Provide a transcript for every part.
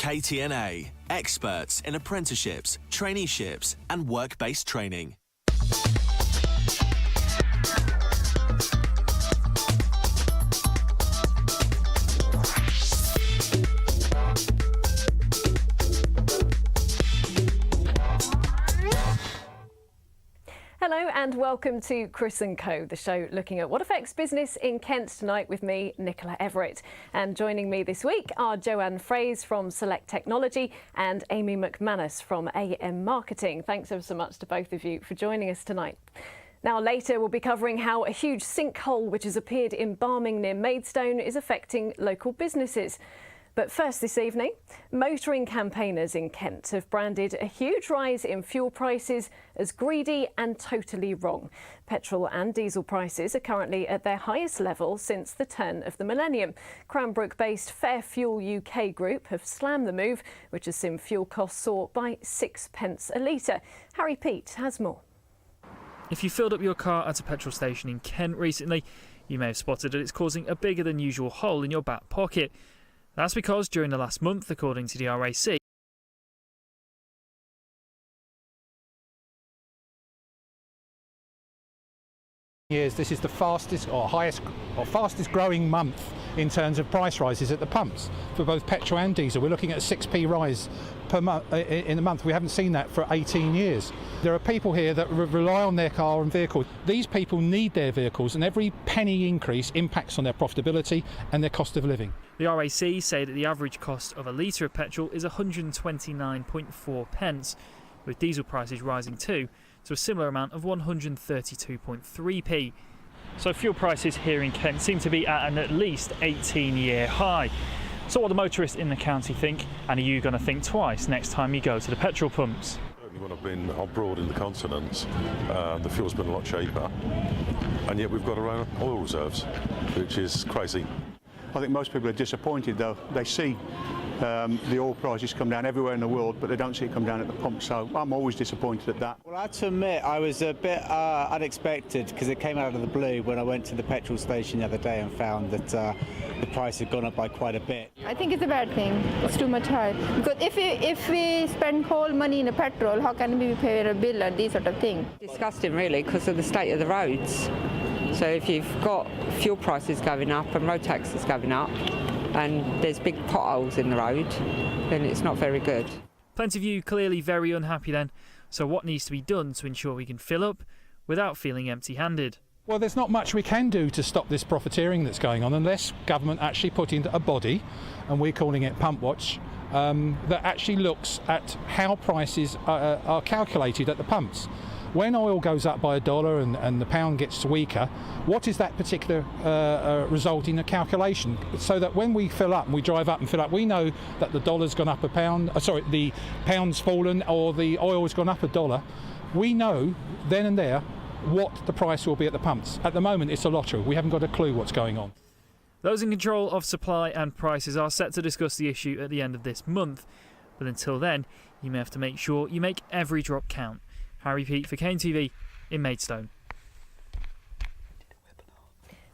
KTNA, experts in apprenticeships, traineeships and work-based training. Hello and welcome to Chris & Co, the show looking at what affects business in Kent tonight with me, Nicola Everett. And joining me this week are Jo-Anne Frais from Select Technology and Amy McManus from AM Marketing. Thanks ever so much to both of you for joining us tonight. Now later we'll be covering how a huge sinkhole which has appeared in Barming near Maidstone is affecting local businesses. But first this evening, motoring campaigners in Kent have branded a huge rise in fuel prices as greedy and totally wrong. Petrol and diesel prices are currently at their highest level since the turn of the millennium. Cranbrook-based Fair Fuel UK Group have slammed the move, which has seen fuel costs soar by 6p a litre. Harry Pete has more. If you filled up your car at a petrol station in Kent recently, you may have spotted that it's causing a bigger than usual hole in your back pocket. That's because during the last month, according to the RAC, this is the fastest growing month in terms of price rises at the pumps for both petrol and diesel. We're looking at a 6p rise per month in a month. We haven't seen that for 18 years. There are people here that rely on their car and vehicle. These people need their vehicles, and every penny increase impacts on their profitability and their cost of living. The RAC say that the average cost of a litre of petrol is 129.4p, with diesel prices rising too to a similar amount of 132.3p. So fuel prices here in Kent seem to be at an at least 18-year high. So what do motorists in the county think, and are you going to think twice next time you go to the petrol pumps? When I've been abroad in the continent, the fuel's been a lot cheaper, and yet we've got our own oil reserves, which is crazy. I think most people are disappointed though. They see the oil prices come down everywhere in the world, but they don't see it come down at the pump, so I'm always disappointed at that. Well, I have to admit I was a bit unexpected, because it came out of the blue when I went to the petrol station the other day and found that the price had gone up by quite a bit. I think it's a bad thing. It's too much high. Because if we spend whole money in a petrol, how can we pay a bill and these sort of things? Disgusting really, because of the state of the roads. So if you've got fuel prices going up and road taxes going up and there's big potholes in the road, then it's not very good. Plenty of you clearly very unhappy then. So what needs to be done to ensure we can fill up without feeling empty-handed? Well, there's not much we can do to stop this profiteering that's going on unless government actually put in a body, and we're calling it Pump Watch, that actually looks at how prices are calculated at the pumps. When oil goes up by $1 and the pound gets weaker, what is that particular result in a calculation? So that when we fill up and we drive up and fill up, we know that the dollar's gone up the pound's fallen or the oil's gone up $1. We know then and there what the price will be at the pumps. At the moment, it's a lottery. We haven't got a clue what's going on. Those in control of supply and prices are set to discuss the issue at the end of this month. But until then, you may have to make sure you make every drop count. Harry Pete for KTV in Maidstone.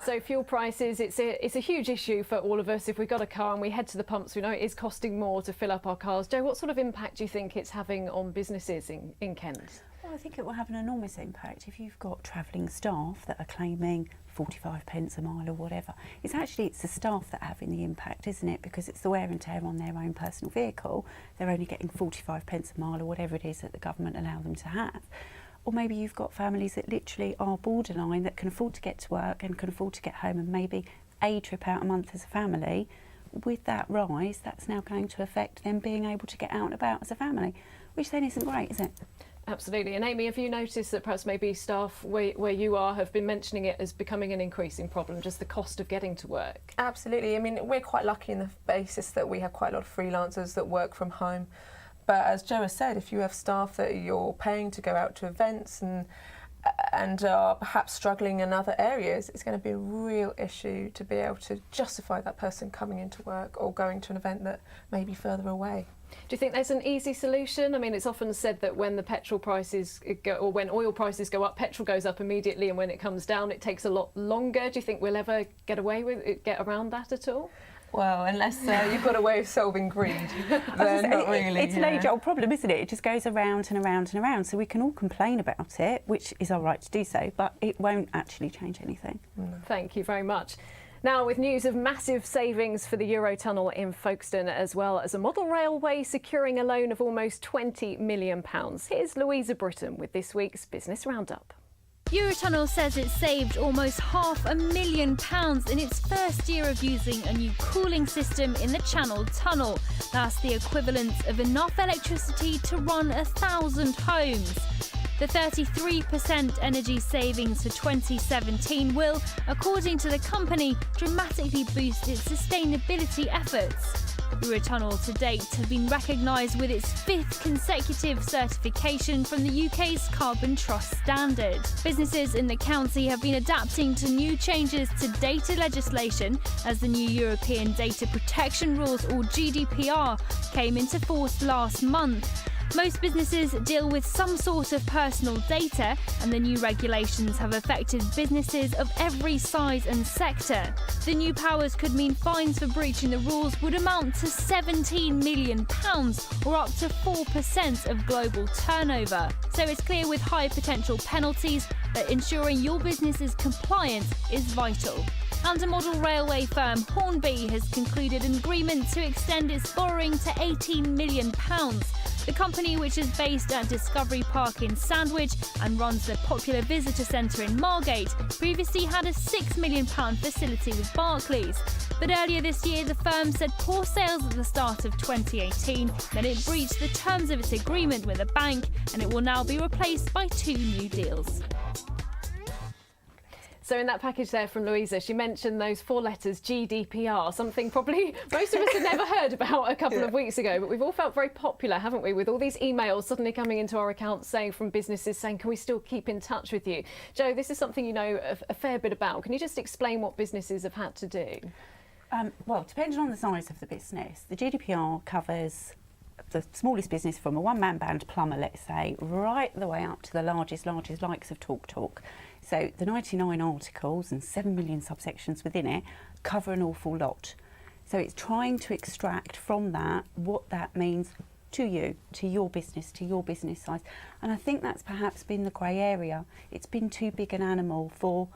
So fuel prices, it's a huge issue for all of us. If we've got a car and we head to the pumps, we know it is costing more to fill up our cars. Jo, what sort of impact do you think it's having on businesses in Kent? Well, I think it will have an enormous impact if you've got travelling staff that are claiming 45p a mile or whatever. It's the staff that are having the impact, isn't it? Because it's the wear and tear on their own personal vehicle. They're only getting 45p a mile or whatever it is that the government allow them to have. Or maybe you've got families that literally are borderline, that can afford to get to work and can afford to get home, and maybe a trip out a month as a family. With that rise, that's now going to affect them being able to get out and about as a family, which then isn't great, is it? Absolutely. And Amy, have you noticed that perhaps maybe staff where you are have been mentioning it as becoming an increasing problem, just the cost of getting to work? Absolutely. I mean, we're quite lucky in the basis that we have quite a lot of freelancers that work from home. But as Jo has said, if you have staff that you're paying to go out to events and are perhaps struggling in other areas, it's going to be a real issue to be able to justify that person coming into work or going to an event that may be further away. Do you think there's an easy solution? I mean, it's often said that when the petrol prices go, or when oil prices go up, petrol goes up immediately, and when it comes down, it takes a lot longer. Do you think we'll ever get around that at all? Well, unless you've got a way of solving greed, then not really. It's an age-old problem, isn't it? It just goes around and around and around. So we can all complain about it, which is our right to do so, but it won't actually change anything. Thank you very much. Now, with news of massive savings for the Eurotunnel in Folkestone, as well as a model railway securing a loan of almost £20 million. Here's Louisa Britton with this week's Business Roundup. Eurotunnel says it saved almost £500,000 in its first year of using a new cooling system in the Channel Tunnel. That's the equivalent of enough electricity to run 1,000 homes. The 33% energy savings for 2017 will, according to the company, dramatically boost its sustainability efforts. Eurotunnel to date have been recognised with its 5th consecutive certification from the UK's Carbon Trust standard. Businesses in the county have been adapting to new changes to data legislation as the new European Data Protection Rules, or GDPR, came into force last month. Most businesses deal with some sort of personal data, and the new regulations have affected businesses of every size and sector. The new powers could mean fines for breaching the rules would amount to £17 million, or up to 4% of global turnover. So it's clear with high potential penalties that ensuring your business is compliant is vital. And a model railway firm, Hornby, has concluded an agreement to extend its borrowing to £18 million. The company, which is based at Discovery Park in Sandwich and runs the popular visitor centre in Margate, previously had a £6 million facility with Barclays. But earlier this year, the firm said poor sales at the start of 2018 meant it breached the terms of its agreement with the bank, and it will now be replaced by 2 new deals. So in that package there from Louisa, she mentioned those 4 letters, GDPR, something probably most of us had never heard about a couple of weeks ago, but we've all felt very popular, haven't we, with all these emails suddenly coming into our accounts saying from businesses saying, can we still keep in touch with you? Jo, this is something you know a fair bit about. Can you just explain what businesses have had to do? Well, depending on the size of the business, the GDPR covers the smallest business from a one-man band plumber, let's say, right the way up to the largest likes of TalkTalk. So the 99 articles and 7 million subsections within it cover an awful lot. So it's trying to extract from that what that means to you, to your business size. And I think that's perhaps been the grey area. It's been too big an animal for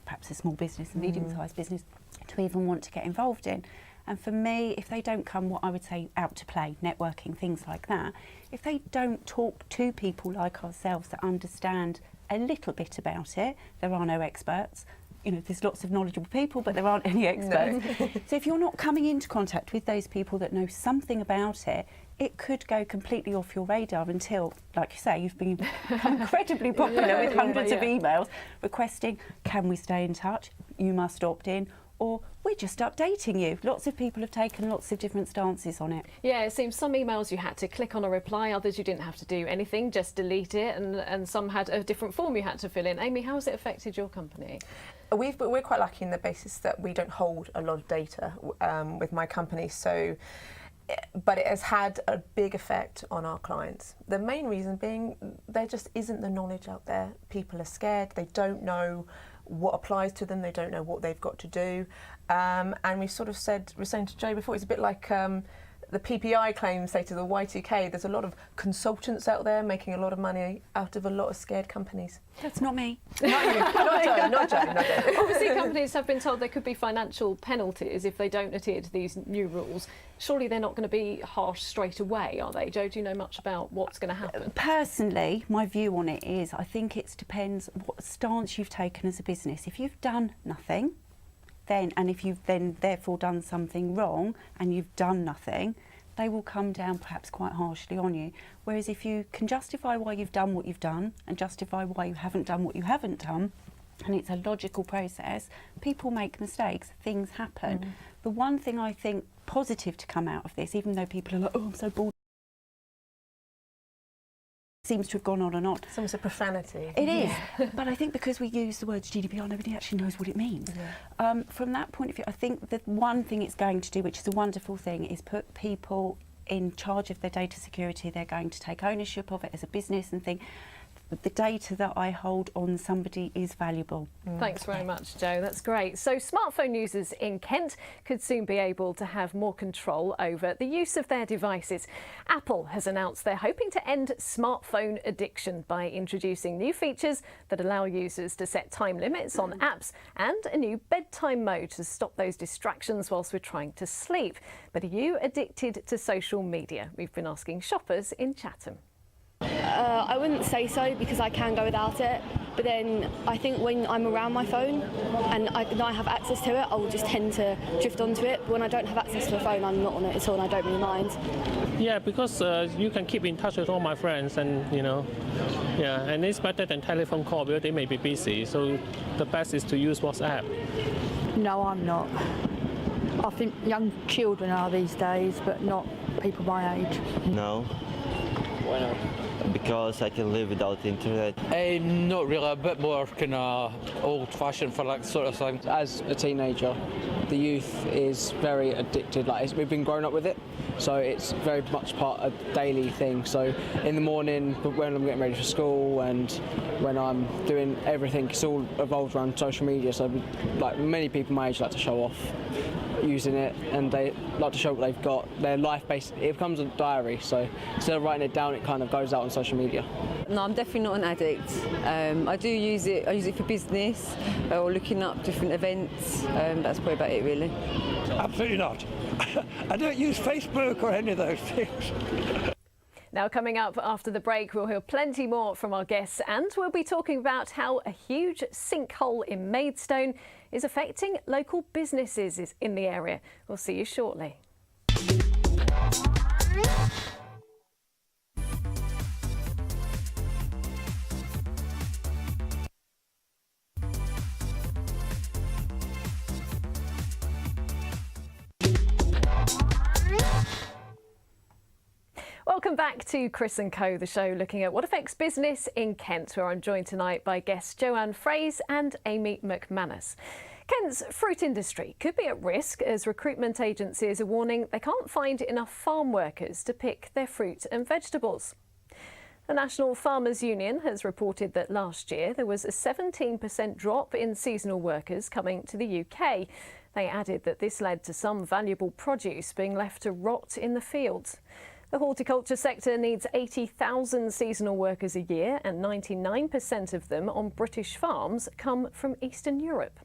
perhaps a small business, a medium-sized business, to even want to get involved in. And for me, if they don't come, what I would say, out to play, networking, things like that, if they don't talk to people like ourselves that understand a little bit about it, there are no experts. You know, there's lots of knowledgeable people, but there aren't any experts. No. So if you're not coming into contact with those people that know something about it, it could go completely off your radar until, like you say, you've become incredibly popular with hundreds of emails requesting, can we stay in touch? You must opt in. Or we're just updating you. Lots of people have taken lots of different stances on it. Yeah, it seems some emails you had to click on a reply, others you didn't have to do anything, just delete it, and some had a different form you had to fill in. Amy, how has it affected your company? We're quite lucky in the basis that we don't hold a lot of data with my company, so but it has had a big effect on our clients. The main reason being there just isn't the knowledge out there. People are scared, they don't know what applies to them, they don't know what they've got to do. And we sort of said, we were saying to Jo before, it's a bit like the PPI claims, say, to the Y2K. There's a lot of consultants out there making a lot of money out of a lot of scared companies. That's not me. Not you. Not Jo. Obviously, companies have been told there could be financial penalties if they don't adhere to these new rules. Surely they're not going to be harsh straight away, are they? Jo, do you know much about what's going to happen? Personally, my view on it is I think it depends what stance you've taken as a business. If you've done nothing, and if you've then therefore done something wrong and you've done nothing, they will come down perhaps quite harshly on you. Whereas if you can justify why you've done what you've done and justify why you haven't done what you haven't done, and it's a logical process, people make mistakes, things happen. The one thing I think positive to come out of this, even though people are like, oh, I'm so bored, seems to have gone on and on. It's almost a profanity. It is, but I think because we use the words GDPR, nobody actually knows what it means. From that point of view, I think the one thing it's going to do, which is a wonderful thing, is put people in charge of their data security. They're going to take ownership of it as a business and think the data that I hold on somebody is valuable. Thanks very much, Jo. That's great. So smartphone users in Kent could soon be able to have more control over the use of their devices. Apple has announced they're hoping to end smartphone addiction by introducing new features that allow users to set time limits on apps and a new bedtime mode to stop those distractions whilst we're trying to sleep. But are you addicted to social media? We've been asking shoppers in Chatham. I wouldn't say so because I can go without it, but then I think when I'm around my phone and I have access to it, I will just tend to drift onto it. But when I don't have access to a phone, I'm not on it at all and I don't really mind. Yeah, because you can keep in touch with all my friends and, and it's better than telephone call because they may be busy, so the best is to use WhatsApp. No, I'm not. I think young children are these days, but not people my age. No. Why not? Because I can live without the internet. Not really, a bit more kind of old-fashioned for that sort of thing. As a teenager, the youth is very addicted. We've been growing up with it, so it's very much part of the daily thing. So in the morning, when I'm getting ready for school and when I'm doing everything, it's all evolved around social media. So many people my age like to show off using it, and they like to show what they've got. Their life-based, it becomes a diary, so instead of writing it down, it kind of goes out on social media. No, I'm definitely not an addict. I do use it. I use it for business or looking up different events. That's probably about it, really. Absolutely not. I don't use Facebook or any of those things. Now, coming up after the break, we'll hear plenty more from our guests, and we'll be talking about how a huge sinkhole in Maidstone is affecting local businesses in the area. We'll see you shortly. Welcome back to Chris & Co, the show looking at what affects business in Kent, where I'm joined tonight by guests Jo-Anne Frais and Amy McManus. Kent's fruit industry could be at risk as recruitment agencies are warning they can't find enough farm workers to pick their fruit and vegetables. The National Farmers Union has reported that last year there was a 17% drop in seasonal workers coming to the UK. They added that this led to some valuable produce being left to rot in the fields. The horticulture sector needs 80,000 seasonal workers a year, and 99% of them on British farms come from Eastern Europe.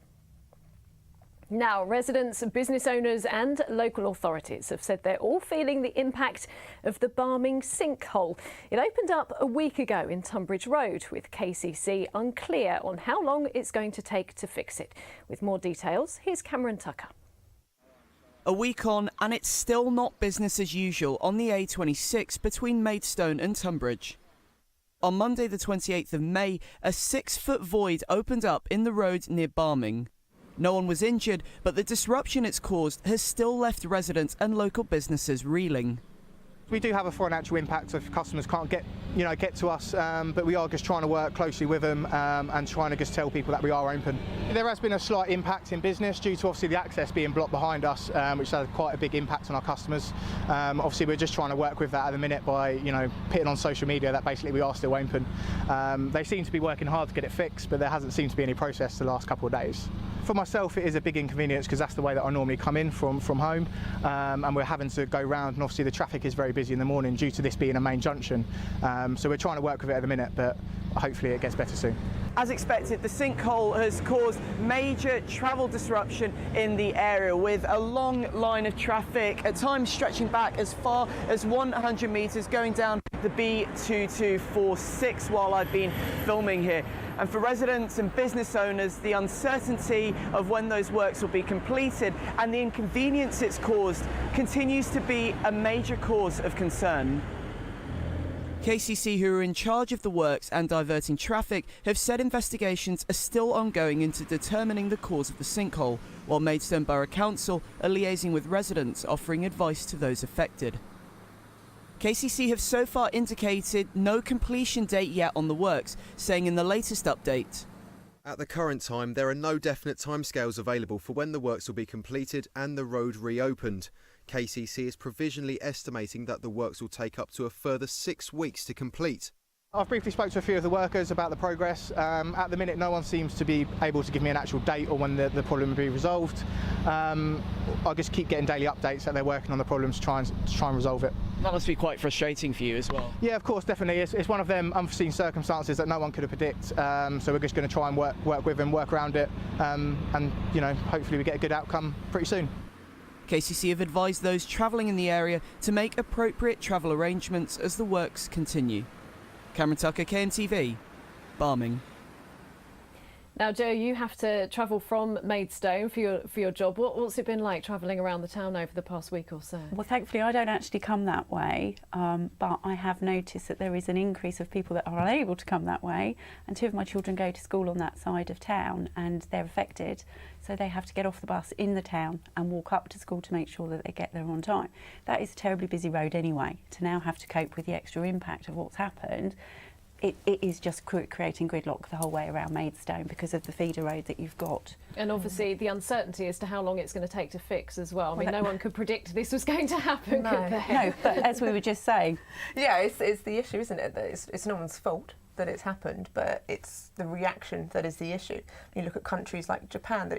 Now, residents, business owners and local authorities have said they're all feeling the impact of the Barming sinkhole. It opened up a week ago in Tonbridge Road, with KCC unclear on how long it's going to take to fix it. With more details, here's Cameron Tucker. A week on, and it's still not business as usual on the A26 between Maidstone and Tonbridge. On Monday the 28th of May, a 6-foot void opened up in the road near Barming. No one was injured, but the disruption it's caused has still left residents and local businesses reeling. We do have a financial impact if customers can't get to us, but we are just trying to work closely with them and trying to just tell people that we are open. There has been a slight impact in business due to obviously the access being blocked behind us, which has quite a big impact on our customers. Obviously we're just trying to work with that at the minute by putting on social media that basically we are still open. They seem to be working hard to get it fixed, but there hasn't seemed to be any process the last couple of days. For myself, it is a big inconvenience because that's the way that I normally come in from home, and we're having to go round, and obviously the traffic is very busy in the morning due to this being a main junction. So we're trying to work with it at the minute, but hopefully it gets better soon. As expected, the sinkhole has caused major travel disruption in the area, with a long line of traffic, at times stretching back as far as 100 metres, going down the B2246 while I've been filming here. And for residents and business owners, the uncertainty of when those works will be completed and the inconvenience it's caused continues to be a major cause of concern. KCC, who are in charge of the works and diverting traffic, have said investigations are still ongoing into determining the cause of the sinkhole, while Maidstone Borough Council are liaising with residents, offering advice to those affected. KCC have so far indicated no completion date yet on the works, saying in the latest update, "At the current time, there are no definite timescales available for when the works will be completed and the road reopened. KCC is provisionally estimating that the works will take up to a further 6 weeks to complete." I've briefly spoke to a few of the workers about the progress. At the minute, no one seems to be able to give me an actual date or when the problem will be resolved. I just keep getting daily updates that they're working on the problems to try and resolve it. That must be quite frustrating for you as well. Yeah, of course, definitely. It's one of them unforeseen circumstances that no one could have predict. So we're just going to try and work with them, work around it, and hopefully we get a good outcome pretty soon. KCC have advised those travelling in the area to make appropriate travel arrangements as the works continue. Cameron Tucker, KNTV, Barming. Now, Jo, you have to travel from Maidstone for your job. What's it been like travelling around the town over the past week or so? Well, thankfully I don't actually come that way, but I have noticed that there is an increase of people that are unable to come that way, and 2 of my children go to school on that side of town and they're affected, so they have to get off the bus in the town and walk up to school to make sure that they get there on time. That is a terribly busy road anyway. To now have to cope with the extra impact of what's happened, it is just creating gridlock the whole way around Maidstone because of the feeder road that you've got. And obviously the uncertainty as to how long it's going to take to fix as well. I mean, no one could predict this was going to happen, could they? No, but as we were just saying. Yeah, it's the issue, isn't it? That it's no one's fault that it's happened, but it's the reaction that is the issue. You look at countries like Japan, that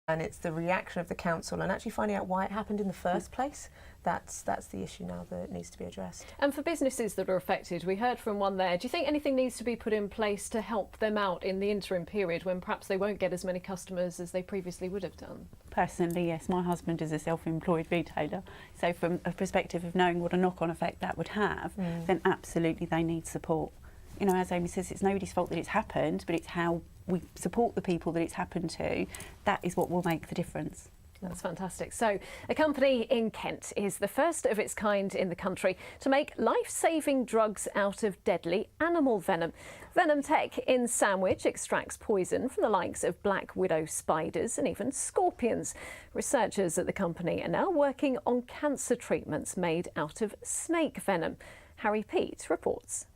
and it's the reaction of the council and actually finding out why it happened in the first place. That's the issue now that needs to be addressed. And for businesses that are affected, we heard from one there. Do you think anything needs to be put in place to help them out in the interim period when perhaps they won't get as many customers as they previously would have done? Personally, yes. My husband is a self-employed retailer, so from a perspective of knowing what a knock-on effect that would have, then absolutely they need support. You know, as Amy says, it's nobody's fault that it's happened, but it's how we support the people that it's happened to. That is what will make the difference. That's fantastic. So, a company in Kent is the first of its kind in the country to make life-saving drugs out of deadly animal venom. Venom Tech in Sandwich extracts poison from the likes of black widow spiders and even scorpions. Researchers at the company are now working on cancer treatments made out of snake venom. Harry Pete reports.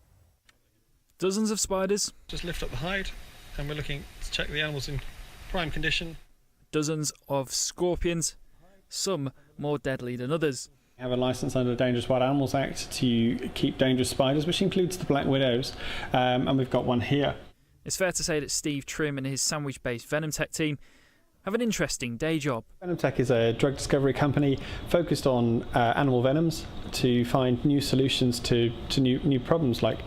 Dozens of spiders. Just lift up the hide and we're looking to check the animals in prime condition. Dozens of scorpions, some more deadly than others. We have a licence under the Dangerous Wild Animals Act to keep dangerous spiders, which includes the black widows, and we've got one here. It's fair to say that Steve Trim and his Sandwich-based Venom Tech team have an interesting day job. Venom Tech is a drug discovery company focused on animal venoms to find new solutions to new problems like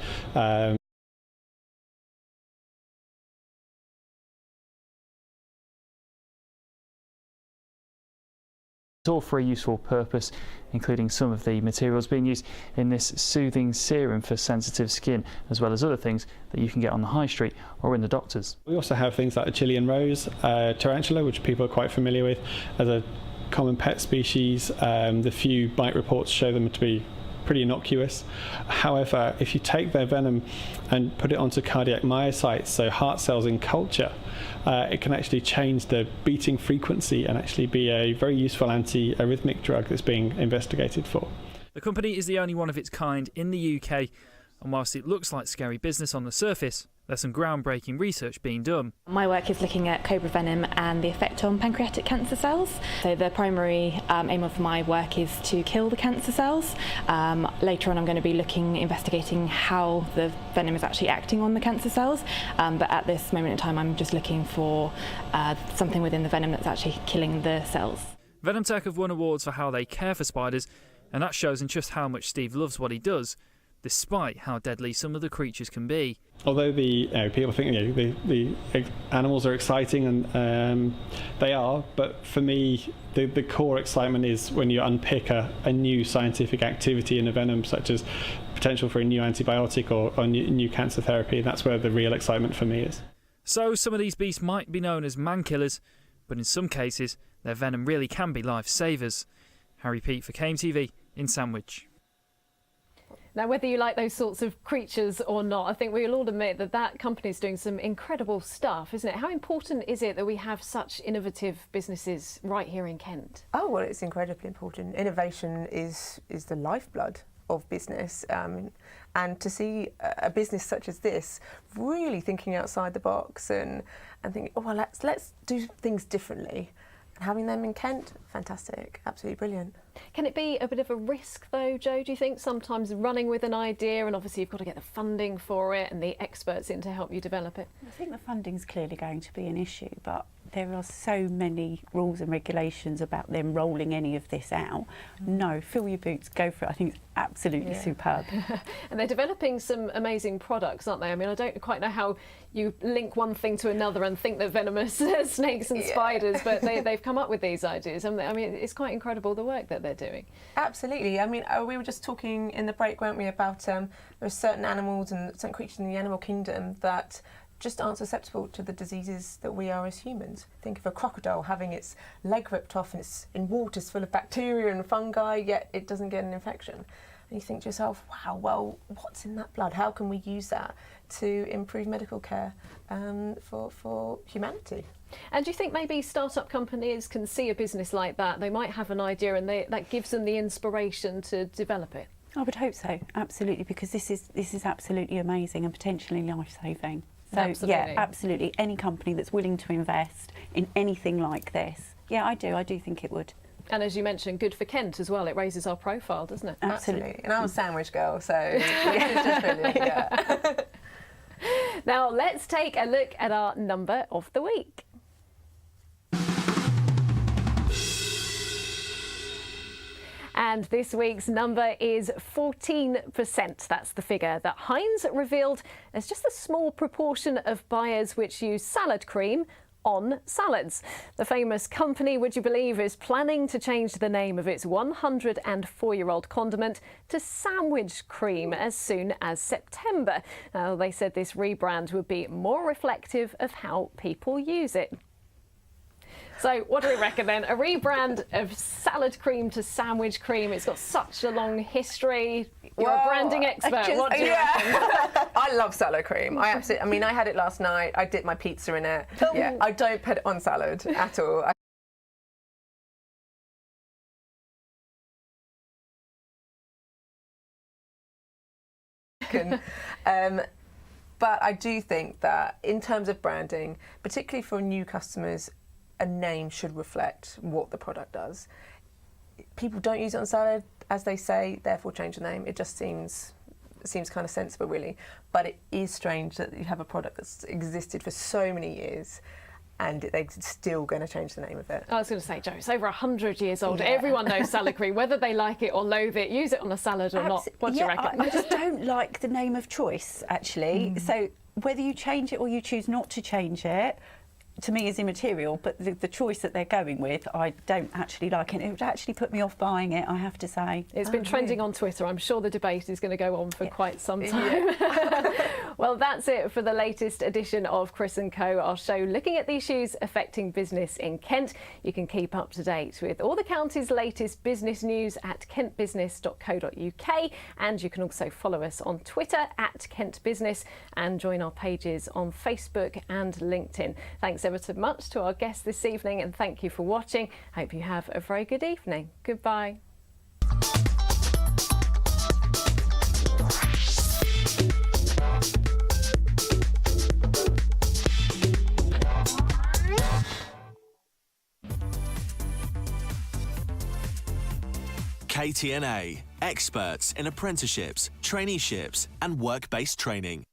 It's all for a useful purpose, including some of the materials being used in this soothing serum for sensitive skin, as well as other things that you can get on the high street or in the doctors. We also have things like the Chilean rose, tarantula, which people are quite familiar with as a common pet species. The few bite reports show them to be pretty innocuous. However, if you take their venom and put it onto cardiac myocytes, so heart cells in culture, it can actually change the beating frequency and actually be a very useful anti-arrhythmic drug that's being investigated for. The company is the only one of its kind in the UK, and whilst it looks like scary business on the surface, there's some groundbreaking research being done. My work is looking at cobra venom and the effect on pancreatic cancer cells. So the primary aim of my work is to kill the cancer cells. Later on I'm going to be investigating how the venom is actually acting on the cancer cells. But at this moment in time I'm just looking for something within the venom that's actually killing the cells. Venom Tech have won awards for how they care for spiders, and that shows in just how much Steve loves what he does, despite how deadly some of the creatures can be. Although people think the animals are exciting, and they are, but for me the core excitement is when you unpick a new scientific activity in a venom, such as potential for a new antibiotic or new cancer therapy, and that's where the real excitement for me is. So some of these beasts might be known as man-killers, but in some cases their venom really can be life-savers. Harry Pete for KMTV in Sandwich. Now, whether you like those sorts of creatures or not, I think we'll all admit that that company is doing some incredible stuff, isn't it? How important is it that we have such innovative businesses right here in Kent? Oh, well, it's incredibly important. Innovation is the lifeblood of business, and to see a business such as this really thinking outside the box and thinking, oh, well, let's do things differently. having them in Kent, fantastic, absolutely brilliant. Can it be a bit of a risk though, Jo, do you think, sometimes running with an idea, and obviously you've got to get the funding for it and the experts in to help you develop it? I think the funding's clearly going to be an issue, but there are so many rules and regulations about them rolling any of this out. No, fill your boots, go for it. I think it's absolutely superb. And they're developing some amazing products, aren't they? I mean, I don't quite know how you link one thing to another and think they're venomous snakes and spiders, but they've come up with these ideas. I mean, it's quite incredible the work that they're doing. Absolutely. I mean, we were just talking in the break, weren't we, about there are certain animals and certain creatures in the animal kingdom that just aren't susceptible to the diseases that we are as humans. Think of a crocodile having its leg ripped off and it's in waters full of bacteria and fungi, yet it doesn't get an infection. And you think to yourself, wow, well, what's in that blood? How can we use that to improve medical care for humanity? And do you think maybe start-up companies can see a business like that? They might have an idea and that gives them the inspiration to develop it? I would hope so, absolutely, because this is absolutely amazing and potentially life-saving. So Absolutely. yeah, absolutely. Any company that's willing to invest in anything like this, yeah, I do think it would. And as you mentioned, good for Kent as well. It raises our profile, doesn't it? Absolutely. And I'm a sandwich girl, so yeah, it's just brilliant. Yeah. Now let's take a look at our number of the week. And this week's number is 14%. That's the figure that Heinz revealed as just a small proportion of buyers which use salad cream on salads. The famous company, would you believe, is planning to change the name of its 104-year-old condiment to sandwich cream as soon as September. Now, they said this rebrand would be more reflective of how people use it. So what do we reckon then? A rebrand of salad cream to sandwich cream. It's got such a long history. You're a branding expert. What do you reckon? I love salad cream. I mean, I had it last night. I dipped my pizza in it. Yeah, I don't put it on salad at all. But I do think that in terms of branding, particularly for new customers, a name should reflect what the product does. People don't use it on salad, as they say, therefore change the name. It just seems kind of sensible, really. But it is strange that you have a product that's existed for so many years and they're still going to change the name of it. I was going to say, Jo, it's over 100 years old. Yeah. Everyone knows salad cream, whether they like it or loathe it. Use it on a salad or not. What do you reckon? I just don't like the name of choice, actually. So whether you change it or you choose not to change it, to me is immaterial, but the choice that they're going with, I don't actually like it. It would actually put me off buying it, I have to say. It's been trending on Twitter. I'm sure the debate is going to go on for quite some time. Yeah. Well, that's it for the latest edition of Chris & Co, our show looking at the issues affecting business in Kent. You can keep up to date with all the county's latest business news at kentbusiness.co.uk, and you can also follow us on Twitter at Kent Business and join our pages on Facebook and LinkedIn. Thanks ever so much to our guests this evening, and thank you for watching. Hope you have a very good evening. Goodbye. KTNA, experts in apprenticeships, traineeships and work-based training.